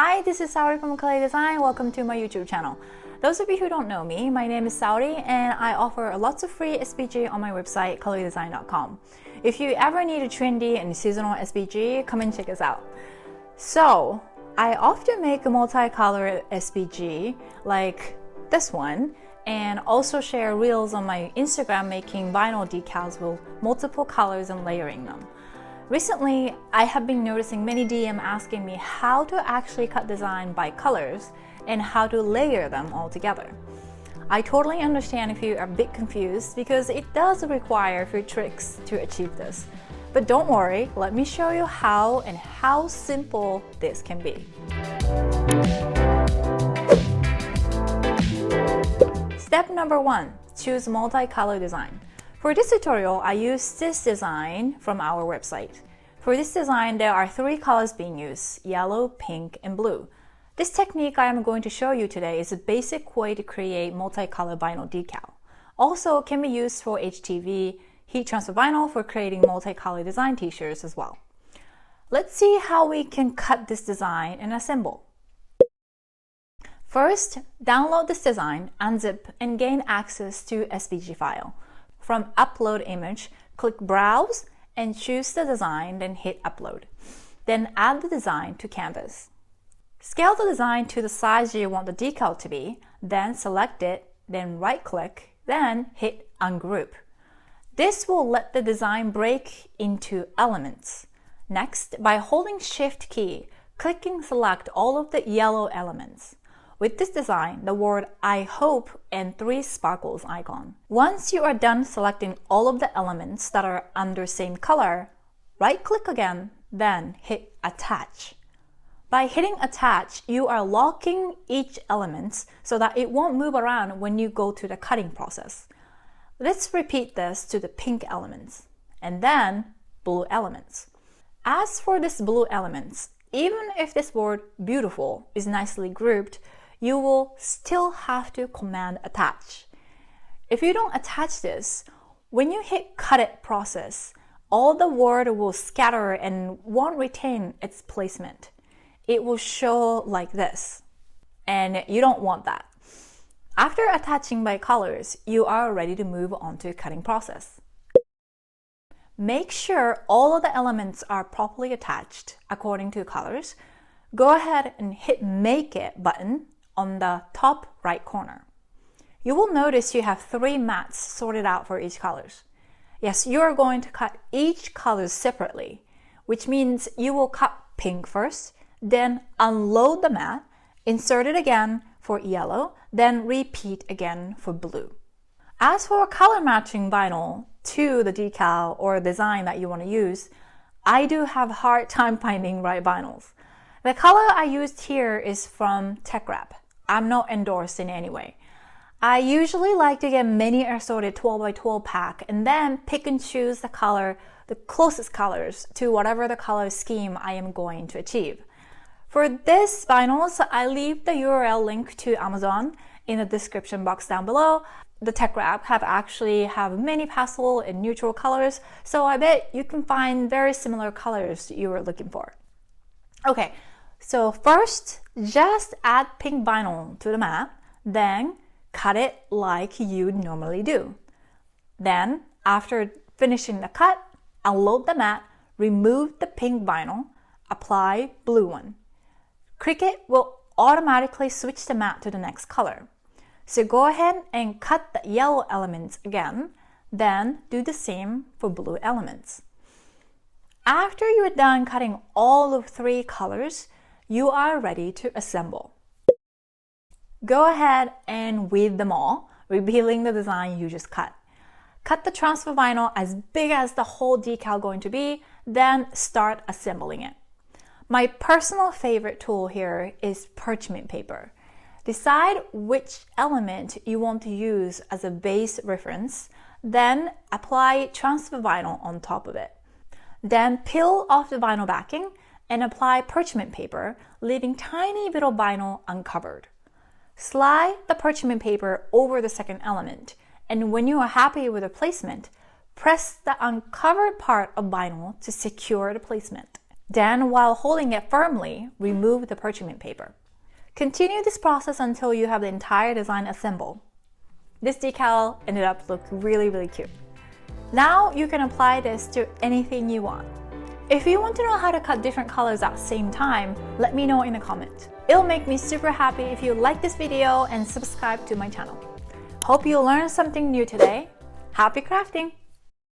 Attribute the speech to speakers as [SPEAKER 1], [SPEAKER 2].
[SPEAKER 1] Hi, this is Saori from Clay Design. Welcome to my YouTube channel. Those of you who don't know me, my name is Saori and I offer lots of free SVG on my website, colordesign.com. If you ever need a trendy and seasonal SVG, come and check us out. So, I often make a multicolor SVG like this one, and also share reels on my Instagram making vinyl decals with multiple colors and layering them. Recently, I have been noticing many DM asking me how to actually cut design by colors and how to layer them all together. I totally understand if you are a bit confused because it does require a few tricks to achieve this. But don't worry, let me show you how and how simple this can be. Step number 1, choose multicolor design. For this tutorial, I used this design from our website. For this design, there are 3 colors being used, yellow, pink, and blue. This technique I am going to show you today is a basic way to create multicolor vinyl decal. Also, it can be used for HTV, heat transfer vinyl, for creating multicolor design t-shirts as well. Let's see how we can cut this design and assemble. First, download this design, unzip, and gain access to SVG file. From Upload Image, click Browse and choose the design, then hit Upload. Then add the design to Canvas. Scale the design to the size you want the decal to be, then select it, then right-click, then hit Ungroup. This will let the design break into elements. Next, by holding Shift key, click and select all of the yellow elements. With this design, the word I hope and 3 sparkles icon. Once you are done selecting all of the elements that are under same color, right-click again, then hit Attach. By hitting Attach, you are locking each element so that it won't move around when you go to the cutting process. Let's repeat this to the pink elements, and then blue elements. As for this blue elements, even if this word beautiful is nicely grouped, you will still have to command attach. If you don't attach this, when you hit cut it process, all the word will scatter and won't retain its placement. It will show like this, and you don't want that. After attaching by colors, you are ready to move on to cutting process. Make sure all of the elements are properly attached according to colors. Go ahead and hit Make It button on the top right corner. You will notice you have 3 mats sorted out for each colors. Yes, you are going to cut each color separately, which means you will cut pink first, then unload the mat, insert it again for yellow, then repeat again for blue. As for color matching vinyl to the decal or design that you want to use, I do have a hard time finding right vinyls. The color I used here is from Teckwrap. I'm not endorsed in any way. I usually like to get many assorted 12x12 pack and then pick and choose the color, the closest colors to whatever the color scheme I am going to achieve. For this vinyls, I leave the URL link to Amazon in the description box down below. The Teckwrap have many pastel and neutral colors, so I bet you can find very similar colors you were looking for. Okay, so first, just add pink vinyl to the mat, then cut it like you'd normally do. Then, after finishing the cut, unload the mat, remove the pink vinyl, apply blue one. Cricut will automatically switch the mat to the next color. So go ahead and cut the yellow elements again, then do the same for blue elements. After you're done cutting all of 3 colors, you are ready to assemble. Go ahead and weave them all, revealing the design you just cut. Cut the transfer vinyl as big as the whole decal going to be, then start assembling it. My personal favorite tool here is parchment paper. Decide which element you want to use as a base reference, then apply transfer vinyl on top of it. Then peel off the vinyl backing and apply parchment paper, leaving tiny bit of vinyl uncovered. Slide the parchment paper over the second element, and when you are happy with the placement, press the uncovered part of vinyl to secure the placement. Then, while holding it firmly, remove the parchment paper. Continue this process until you have the entire design assembled. This decal ended up looking really cute. Now you can apply this to anything you want. If you want to know how to cut different colors at the same time, let me know in the comment. It'll make me super happy if you like this video and subscribe to my channel. Hope you learned something new today. Happy crafting!